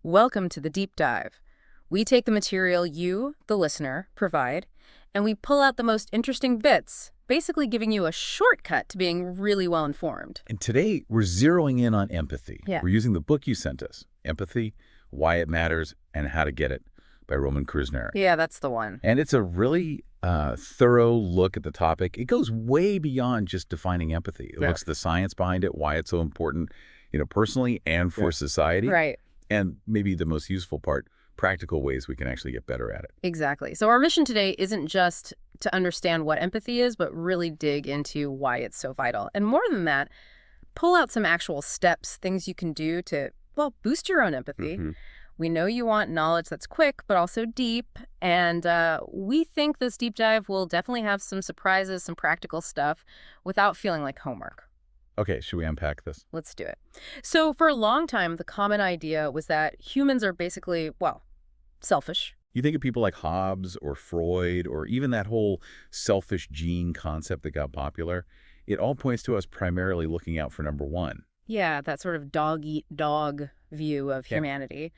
Welcome to the deep dive. We take the material you, the listener, provide, and we pull out the most interesting bits, basically giving you a shortcut to being really well informed. And today, we're zeroing in on empathy. Yeah. We're using the book you sent us, Empathy, Why It Matters, and How to Get It by Krznaric. Yeah, that's the one. And it's a really thorough look at the topic. It goes way beyond just defining empathy. It looks at the science behind it, why it's so important, personally and for society. Right. And maybe the most useful part, practical ways we can actually get better at it. Exactly. So our mission today isn't just to understand what empathy is, but really dig into why it's so vital. And more than that, pull out some actual steps, things you can do to, well, boost your own empathy. We know you want knowledge that's quick, but also deep. And we think this deep dive will definitely have some surprises, some practical stuff without feeling like homework. Okay, should we unpack this? Let's do it. So for a long time, the common idea was that humans are basically, well, selfish. You think of people like Hobbes or Freud or even that whole selfish gene concept that got popular. It all points to us primarily looking out for number one. Yeah, that sort of dog-eat-dog view of humanity.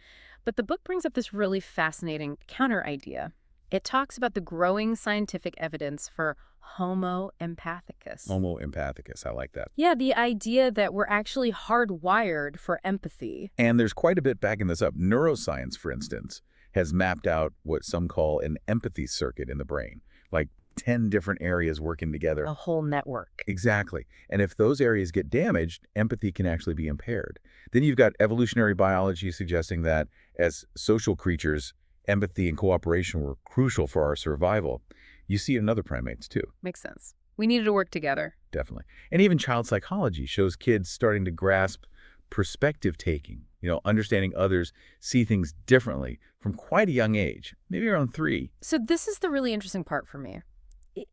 But the book brings up this really fascinating counter idea. It talks about the growing scientific evidence for Homo empathicus. Homo empathicus, I like that. Yeah, the idea that we're actually hardwired for empathy. And there's quite a bit backing this up. Neuroscience, for instance, has mapped out what some call an empathy circuit in the brain, like 10 different areas working together. A whole network. Exactly. And if those areas get damaged, empathy can actually be impaired. Then you've got evolutionary biology suggesting that as social creatures, empathy and cooperation were crucial for our survival. You see it in other primates, too. Makes sense. We needed to work together. Definitely. And even child psychology shows kids starting to grasp perspective taking, understanding others see things differently from quite a young age, maybe around 3. So this is the really interesting part for me.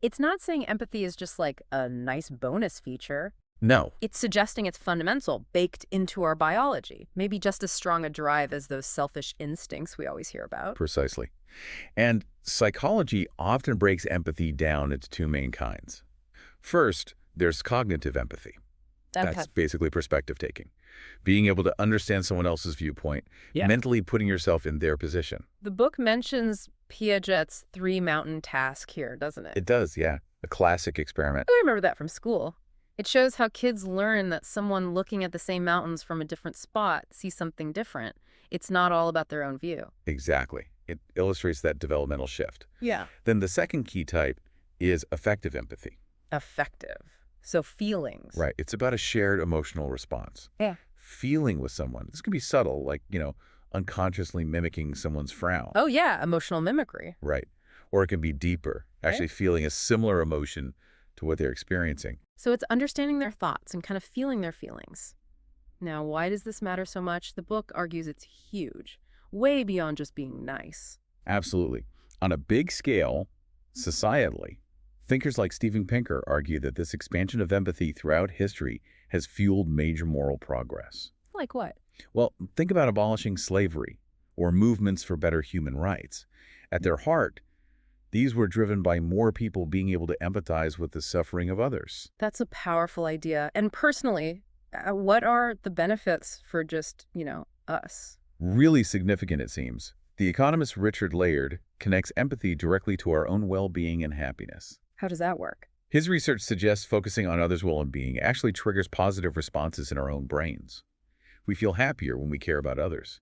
It's not saying empathy is just like a nice bonus feature. No. It's suggesting it's fundamental, baked into our biology. Maybe just as strong a drive as those selfish instincts we always hear about. Precisely. And psychology often breaks empathy down into 2 main kinds. First, there's cognitive empathy. That's basically perspective taking. Being able to understand someone else's viewpoint, mentally putting yourself in their position. The book mentions Piaget's 3-mountain task here, doesn't it? It does, yeah. A classic experiment. I remember that from school. It shows how kids learn that someone looking at the same mountains from a different spot sees something different. It's not all about their own view. Exactly. It illustrates that developmental shift. Yeah. Then the second key type is affective empathy. Affective. So feelings. Right. It's about a shared emotional response. Yeah. Feeling with someone. This can be subtle, like, unconsciously mimicking someone's frown. Oh, yeah. Emotional mimicry. Right. Or it can be deeper, actually feeling a similar emotion to what they're experiencing. So it's understanding their thoughts and kind of feeling their feelings. Now, why does this matter so much? The book argues it's huge, way beyond just being nice. Absolutely. On a big scale, societally, thinkers like Steven Pinker argue that this expansion of empathy throughout history has fueled major moral progress. Like what? Well, think about abolishing slavery or movements for better human rights. At their heart, these were driven by more people being able to empathize with the suffering of others. That's a powerful idea. And personally, what are the benefits for just, us? Really significant, it seems. The economist Richard Layard connects empathy directly to our own well-being and happiness. How does that work? His research suggests focusing on others' well-being actually triggers positive responses in our own brains. We feel happier when we care about others.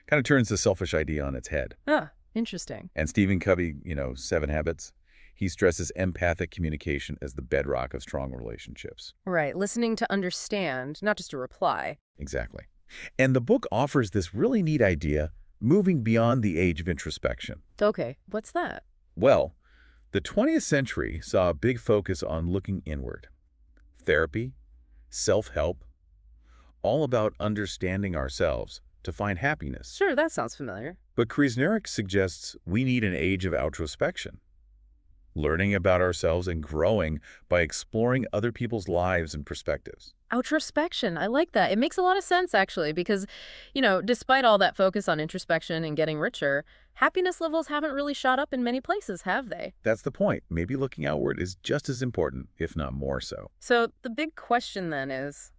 Kind of turns the selfish idea on its head. Ah, interesting. And Stephen Covey, 7 Habits, he stresses empathic communication as the bedrock of strong relationships. Right, listening to understand, not just to reply. Exactly. And the book offers this really neat idea, moving beyond the age of introspection. Okay, what's that? Well, the 20th century saw a big focus on looking inward. Therapy, self-help, all about understanding ourselves to find happiness. Sure, that sounds familiar. But Krznaric suggests we need an age of outrospection, learning about ourselves and growing by exploring other people's lives and perspectives. Outrospection, I like that. It makes a lot of sense, actually, because, despite all that focus on introspection and getting richer, happiness levels haven't really shot up in many places, have they? That's the point. Maybe looking outward is just as important, if not more so. So the big question then is,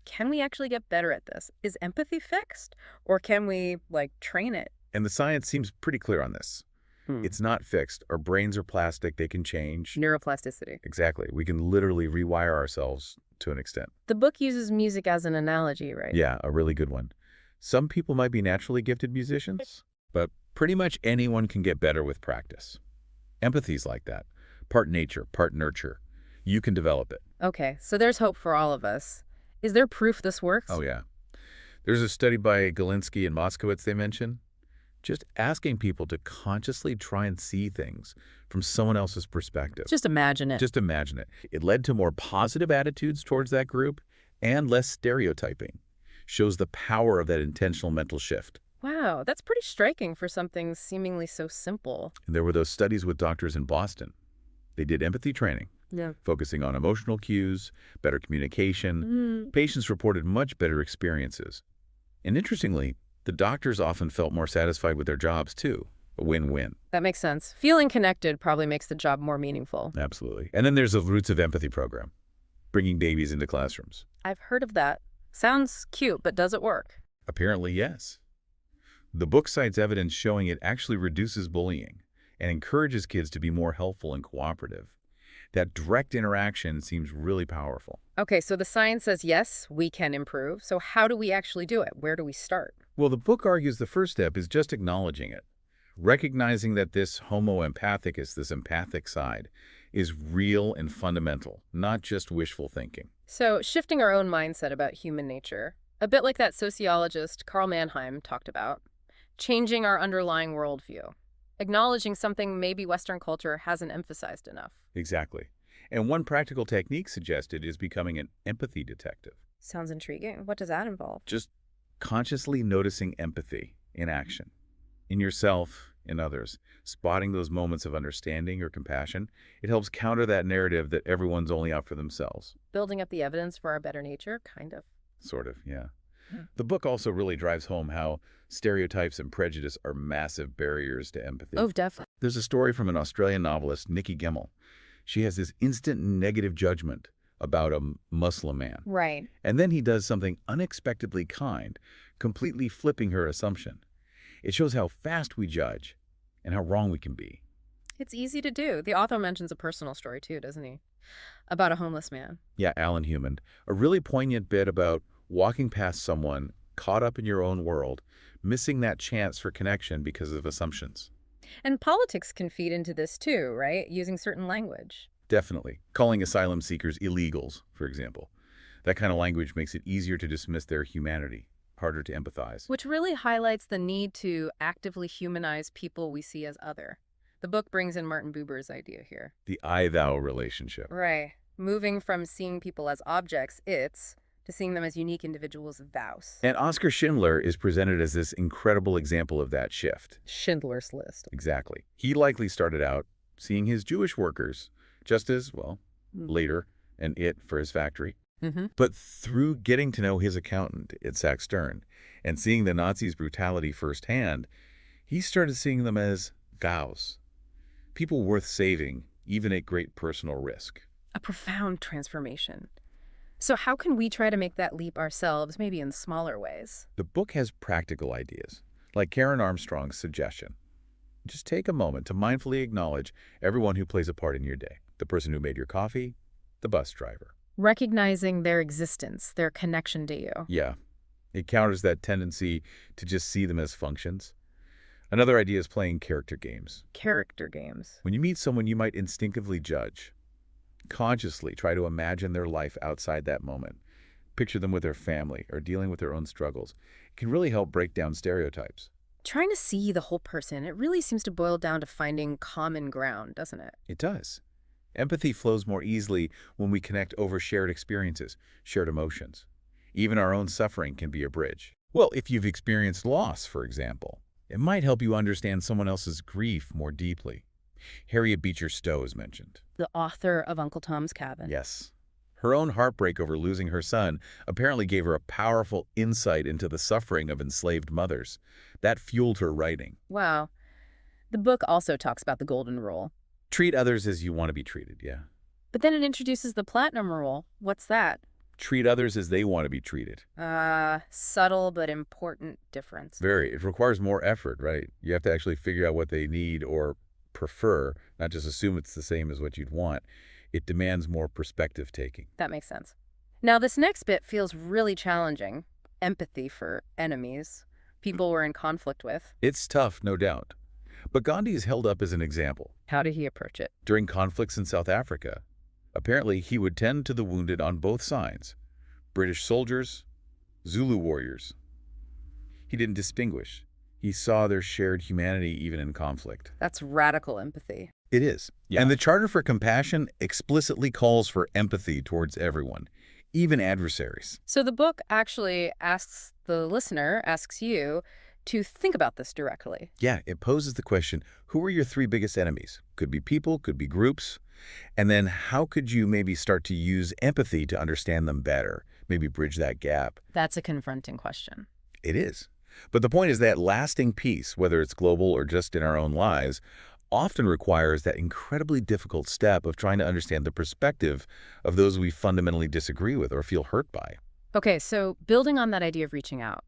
can we actually get better at this? Is empathy fixed? Or can we, like, train it? And the science seems pretty clear on this. Hmm. It's not fixed. Our brains are plastic. They can change. Neuroplasticity. Exactly. We can literally rewire ourselves to an extent. The book uses music as an analogy, right? Yeah, a really good one. Some people might be naturally gifted musicians, but pretty much anyone can get better with practice. Empathy's like that. Part nature, part nurture. You can develop it. Okay, so there's hope for all of us. Is there proof this works? Oh, yeah. There's a study by Galinsky and Moskowitz they mention. Just asking people to consciously try and see things from someone else's perspective. Just imagine it. Just imagine it. It led to more positive attitudes towards that group and less stereotyping. Shows the power of that intentional mental shift. Wow, that's pretty striking for something seemingly so simple. And there were those studies with doctors in Boston. They did empathy training, Yeah. focusing on emotional cues, better communication. Patients reported much better experiences. And interestingly, the doctors often felt more satisfied with their jobs, too. A win-win. That makes sense. Feeling connected probably makes the job more meaningful. Absolutely. And then there's the Roots of Empathy program, bringing babies into classrooms. I've heard of that. Sounds cute, but does it work? Apparently, yes. The book cites evidence showing it actually reduces bullying and encourages kids to be more helpful and cooperative. That direct interaction seems really powerful. Okay, so the science says, yes, we can improve. So how do we actually do it? Where do we start? Well, the book argues the first step is just acknowledging it, recognizing that this homo empathicus, this empathic side, is real and fundamental, not just wishful thinking. So shifting our own mindset about human nature, a bit like that sociologist Carl Mannheim talked about, changing our underlying worldview, acknowledging something maybe Western culture hasn't emphasized enough. Exactly. And one practical technique suggested is becoming an empathy detective. Sounds intriguing. What does that involve? Just consciously noticing empathy in action, in yourself, in others, spotting those moments of understanding or compassion. It helps counter that narrative that everyone's only out for themselves. Building up the evidence for our better nature, kind of. Sort of, yeah. Hmm. The book also really drives home how stereotypes and prejudice are massive barriers to empathy. Oh, definitely. There's a story from an Australian novelist, Nikki Gemmell. She has this instant negative judgment about a Muslim man. Right. And then he does something unexpectedly kind, completely flipping her assumption. It shows how fast we judge and how wrong we can be. It's easy to do. The author mentions a personal story, too, doesn't he? About a homeless man. Yeah, Alan Humond. A really poignant bit about walking past someone caught up in your own world, missing that chance for connection because of assumptions. And politics can feed into this, too, right? Using certain language. Definitely. Calling asylum seekers illegals, for example. That kind of language makes it easier to dismiss their humanity, harder to empathize. Which really highlights the need to actively humanize people we see as other. The book brings in Martin Buber's idea here. The I-thou relationship. Right. Moving from seeing people as objects, to seeing them as unique individuals, vows. And Oskar Schindler is presented as this incredible example of that shift. Schindler's List. Exactly. He likely started out seeing his Jewish workers just as, well, later, an it for his factory. But through getting to know his accountant, Itzhak Stern, and seeing the Nazis' brutality firsthand, he started seeing them as vows. People worth saving, even at great personal risk. A profound transformation. So how can we try to make that leap ourselves, maybe in smaller ways? The book has practical ideas, like Karen Armstrong's suggestion. Just take a moment to mindfully acknowledge everyone who plays a part in your day. The person who made your coffee, the bus driver. Recognizing their existence, their connection to you. Yeah, it counters that tendency to just see them as functions. Another idea is playing character games. Character games. When you meet someone you might instinctively judge, consciously try to imagine their life outside that moment. Picture them with their family or dealing with their own struggles. It can really help break down stereotypes. Trying to see the whole person, it really seems to boil down to finding common ground, doesn't it? It does. Empathy flows more easily when we connect over shared experiences, shared emotions. Even our own suffering can be a bridge. Well, if you've experienced loss, for example, it might help you understand someone else's grief more deeply. Harriet Beecher Stowe is mentioned. The author of Uncle Tom's Cabin. Yes. Her own heartbreak over losing her son apparently gave her a powerful insight into the suffering of enslaved mothers. That fueled her writing. Wow. The book also talks about the golden rule. Treat others as you want to be treated, yeah. But then it introduces the platinum rule. What's that? treat others as they want to be treated. Subtle but important difference. Very. It requires more effort, right? You have to actually figure out what they need or prefer, not just assume it's the same as what you'd want. It demands more perspective taking. That makes sense. Now, this next bit feels really challenging. Empathy for enemies, people we're in conflict with. It's tough, no doubt. But Gandhi is held up as an example. How did he approach it? During conflicts in South Africa, apparently he would tend to the wounded on both sides. British soldiers, Zulu warriors. He didn't distinguish. He saw their shared humanity even in conflict. That's radical empathy. It is. Yeah. And the Charter for Compassion explicitly calls for empathy towards everyone, even adversaries. So the book actually asks the listener, asks you, to think about this directly. Yeah, it poses the question, who are your three biggest enemies? Could be people, could be groups. And then how could you maybe start to use empathy to understand them better, maybe bridge that gap? That's a confronting question. It is. But the point is that lasting peace, whether it's global or just in our own lives, often requires that incredibly difficult step of trying to understand the perspective of those we fundamentally disagree with or feel hurt by. Okay, so building on that idea of reaching out,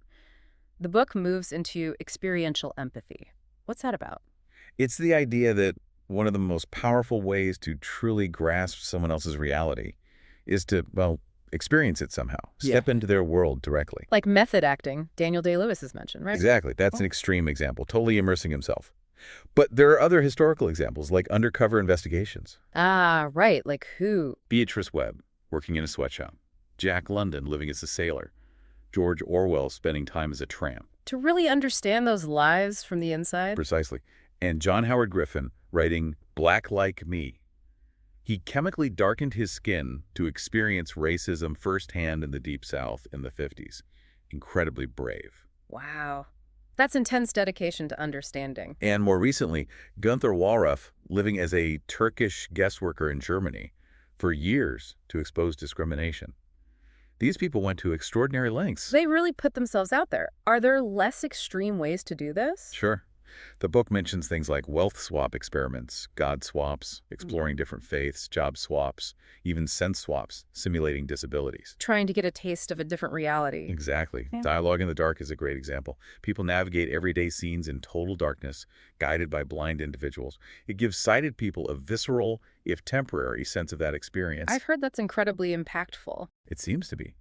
the book moves into experiential empathy. What's that about? It's the idea that one of the most powerful ways to truly grasp someone else's reality is to, well, experience it somehow. Step into their world directly. Like method acting, Daniel Day-Lewis has mentioned, right? Exactly. That's an extreme example, totally immersing himself. But there are other historical examples, like undercover investigations. Ah, right. Like who? Beatrice Webb, working in a sweatshop. Jack London, living as a sailor. George Orwell, spending time as a tramp. To really understand those lives from the inside? Precisely. And John Howard Griffin, writing Black Like Me. He chemically darkened his skin to experience racism firsthand in the Deep South in the 50s. Incredibly brave. Wow. That's intense dedication to understanding. And more recently, Gunther Walraff, living as a Turkish guest worker in Germany for years to expose discrimination. These people went to extraordinary lengths. They really put themselves out there. Are there less extreme ways to do this? Sure. The book mentions things like wealth swap experiments, God swaps, exploring different faiths, job swaps, even sense swaps, simulating disabilities. Trying to get a taste of a different reality. Exactly. Yeah. Dialogue in the dark is a great example. People navigate everyday scenes in total darkness, guided by blind individuals. It gives sighted people a visceral, if temporary, sense of that experience. I've heard that's incredibly impactful. It seems to be.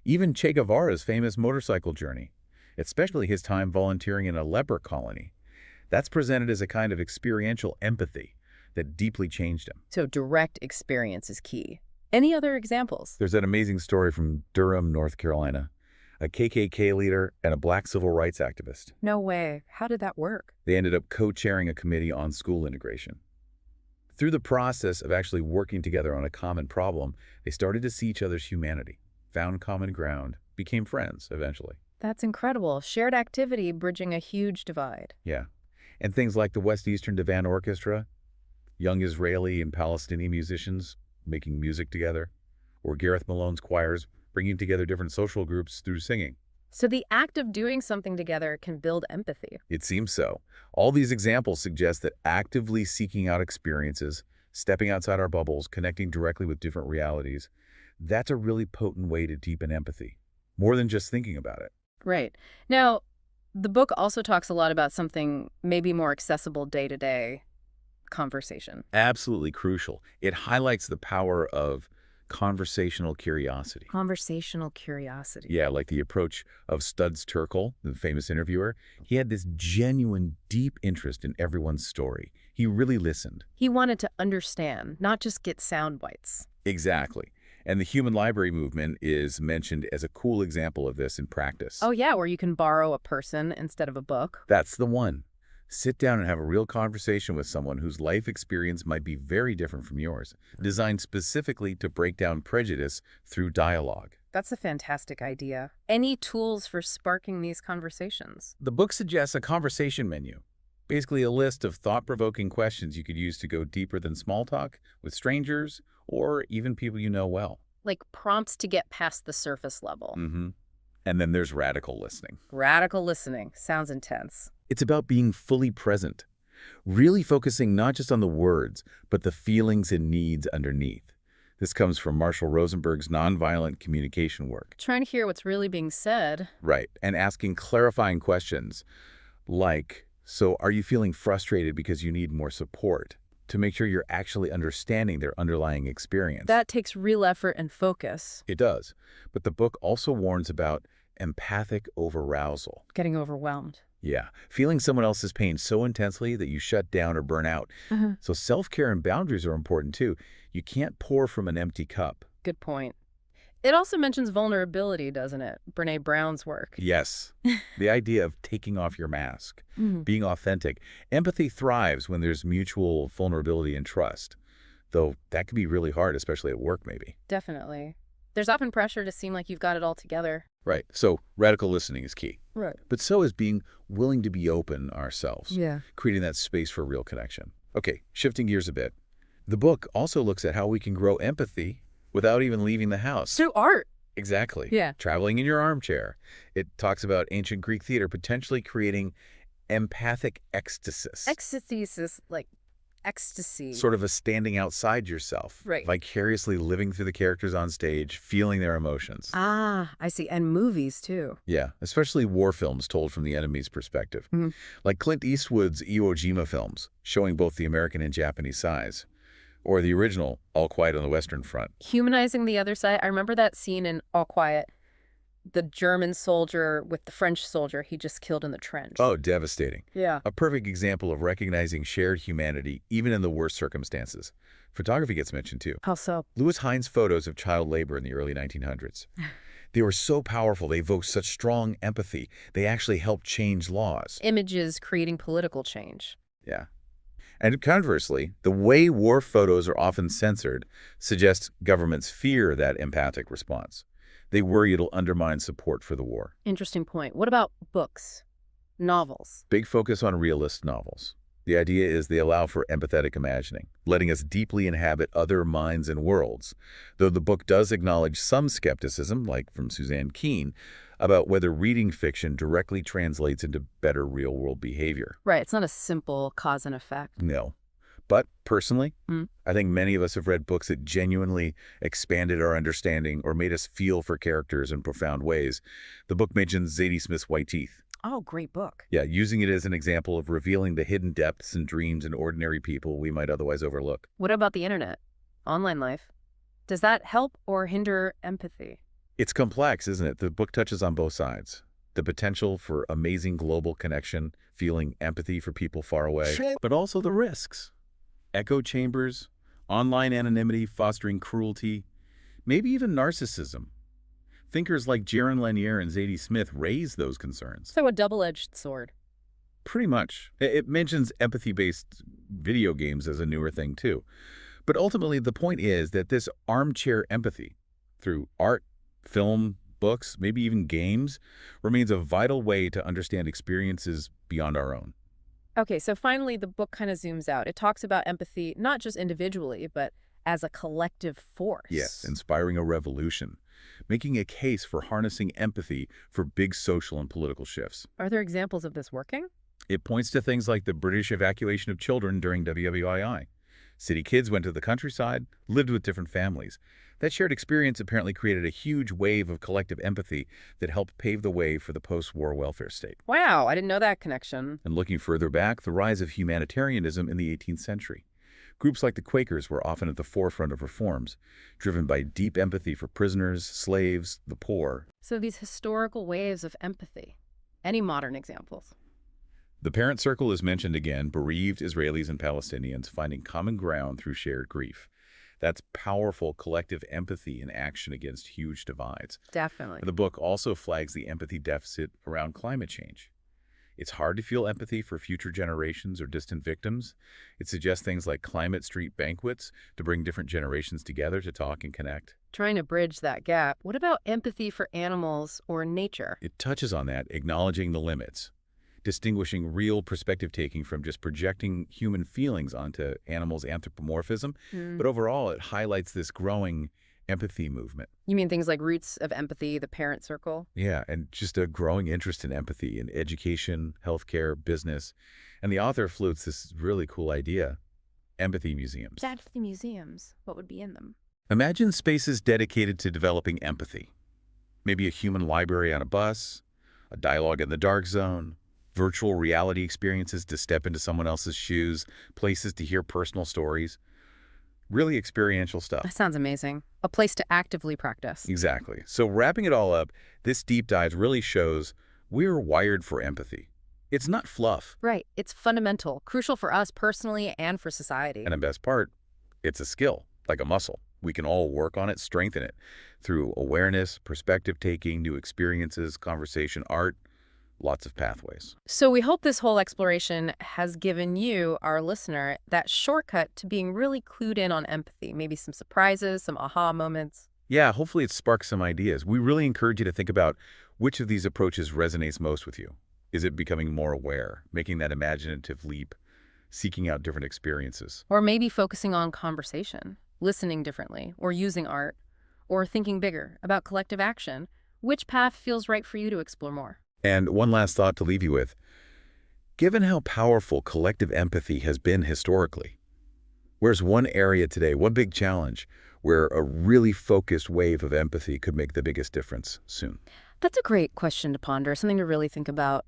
Even Che Guevara's famous motorcycle journey, especially his time volunteering in a leper colony. That's presented as a kind of experiential empathy that deeply changed him. So direct experience is key. Any other examples? There's an amazing story from Durham, North Carolina. A KKK leader and a black civil rights activist. No way. How did that work? They ended up co-chairing a committee on school integration. Through the process of actually working together on a common problem, they started to see each other's humanity, found common ground, became friends eventually. That's incredible. Shared activity bridging a huge divide. Yeah. And things like the West Eastern Divan Orchestra, young Israeli and Palestinian musicians making music together, or Gareth Malone's choirs bringing together different social groups through singing. So the act of doing something together can build empathy. It seems so. All these examples suggest that actively seeking out experiences, stepping outside our bubbles, connecting directly with different realities, that's a really potent way to deepen empathy, more than just thinking about it. Right. Now, the book also talks a lot about something maybe more accessible day-to-day conversation. Absolutely crucial. It highlights the power of conversational curiosity. Conversational curiosity. Yeah, like the approach of Studs Terkel, the famous interviewer. He had this genuine, deep interest in everyone's story. He really listened. He wanted to understand, not just get sound bites. Exactly. And the human library movement is mentioned as a cool example of this in practice. Oh, yeah, where you can borrow a person instead of a book. That's the one. Sit down and have a real conversation with someone whose life experience might be very different from yours, designed specifically to break down prejudice through dialogue. That's a fantastic idea. Any tools for sparking these conversations? The book suggests a conversation menu, basically a list of thought-provoking questions you could use to go deeper than small talk with strangers or even people you know well. Like prompts to get past the surface level. And then there's radical listening. Radical listening. Sounds intense. It's about being fully present, really focusing not just on the words, but the feelings and needs underneath. This comes from Marshall Rosenberg's nonviolent communication work. Trying to hear what's really being said. Right, and asking clarifying questions like, so are you feeling frustrated because you need more support? To make sure you're actually understanding their underlying experience. That takes real effort and focus. It does. But the book also warns about empathic overarousal. Getting overwhelmed. Yeah, feeling someone else's pain so intensely that you shut down or burn out. So self-care and boundaries are important too. You can't pour from an empty cup. Good point. It also mentions vulnerability, doesn't it? Brene Brown's work. Yes. The idea of taking off your mask, being authentic. Empathy thrives when there's mutual vulnerability and trust, though that can be really hard, especially at work maybe. Definitely. There's often pressure to seem like you've got it all together. Right. So radical listening is key. Right. But so is being willing to be open ourselves. Yeah. Creating that space for real connection. Okay, shifting gears a bit. The book also looks at how we can grow empathy without even leaving the house. Through art. Exactly. Yeah. Traveling in your armchair. It talks about ancient Greek theater potentially creating empathic ecstasis. Ecstasis, like ecstasy. Sort of a standing outside yourself. Right. Vicariously living through the characters on stage, feeling their emotions. Ah, I see. And movies, too. Yeah, especially war films told from the enemy's perspective. Like Clint Eastwood's Iwo Jima films, showing both the American and Japanese sides. Or the original, All Quiet on the Western Front. Humanizing the other side. I remember that scene in All Quiet. The German soldier with the French soldier he just killed in the trench. Oh, devastating. Yeah. A perfect example of recognizing shared humanity, even in the worst circumstances. Photography gets mentioned, too. How so? Louis Hines' photos of child labor in the early 1900s. They were so powerful, they evoked such strong empathy, they actually helped change laws. Images creating political change. Yeah. And conversely, the way war photos are often censored suggests governments fear that empathic response. They worry it'll undermine support for the war. Interesting point. What about books? Novels? Big focus on realist novels. The idea is they allow for empathetic imagining, letting us deeply inhabit other minds and worlds, though the book does acknowledge some skepticism, like from Suzanne Keen, about whether reading fiction directly translates into better real-world behavior. Right. It's not a simple cause and effect. No. But personally, I think many of us have read books that genuinely expanded our understanding or made us feel for characters in profound ways. The book mentions Zadie Smith's White Teeth. Oh, great book. Yeah, using it as an example of revealing the hidden depths and dreams in ordinary people we might otherwise overlook. What about the internet? Online life? Does that help or hinder empathy? It's complex, isn't it? The book touches on both sides. The potential for amazing global connection, feeling empathy for people far away, but also the risks. Echo chambers, online anonymity fostering cruelty, maybe even narcissism. Thinkers like Jaron Lanier and Zadie Smith raise those concerns. So a double-edged sword. Pretty much. It mentions empathy-based video games as a newer thing, too. But ultimately, the point is that this armchair empathy, through art, film, books, maybe even games, remains a vital way to understand experiences beyond our own. Okay, so finally, the book kind of zooms out. It talks about empathy, not just individually, but as a collective force. Yes, inspiring a revolution, making a case for harnessing empathy for big social and political shifts. Are there examples of this working? It points to things like the British evacuation of children during WWII. City kids went to the countryside, lived with different families. That shared experience apparently created a huge wave of collective empathy that helped pave the way for the post-war welfare state. Wow, I didn't know that connection. And looking further back, the rise of humanitarianism in the 18th century. Groups like the Quakers were often at the forefront of reforms, driven by deep empathy for prisoners, slaves, the poor. So these historical waves of empathy. Any modern examples? The Parent Circle is mentioned again, bereaved Israelis and Palestinians finding common ground through shared grief. That's powerful collective empathy in action against huge divides. Definitely. The book also flags the empathy deficit around climate change. It's hard to feel empathy for future generations or distant victims. It suggests things like climate street banquets to bring different generations together to talk and connect. Trying to bridge that gap. What about empathy for animals or nature? It touches on that, acknowledging the limits, distinguishing real perspective-taking from just projecting human feelings onto animals' anthropomorphism. But overall, it highlights this growing empathy movement. You mean things like roots of empathy, the Parent Circle? Yeah, and just a growing interest in empathy in education, healthcare, business. And the author floats this really cool idea, empathy museums. Empathy museums. What would be in them? Imagine spaces dedicated to developing empathy. Maybe a human library on a bus, a dialogue in the dark zone, virtual reality experiences to step into someone else's shoes, places to hear personal stories. Really experiential That stuff. sounds amazing. A place to actively practice. Exactly. So wrapping it all up, this deep dive really shows we're wired for empathy. It's not fluff. Right. It's fundamental, crucial for us personally and for society. And the best part, it's a skill, like a muscle. We can all work on it, strengthen it through awareness, perspective taking, new experiences, conversation, art, lots of pathways. So we hope this whole exploration has given you, our listener, that shortcut to being really clued in on empathy. Maybe some surprises, some aha moments. Yeah, hopefully it sparks some ideas. We really encourage you to think about which of these approaches resonates most with you. Is it becoming more aware, making that imaginative leap, seeking out different experiences? Or maybe focusing on conversation, listening differently, or using art, or thinking bigger about collective action. Which path feels right for you to explore more? And one last thought to leave you with. Given how powerful collective empathy has been historically, where's one area today, one big challenge, where a really focused wave of empathy could make the biggest difference soon? That's a great question to ponder, something to really think about.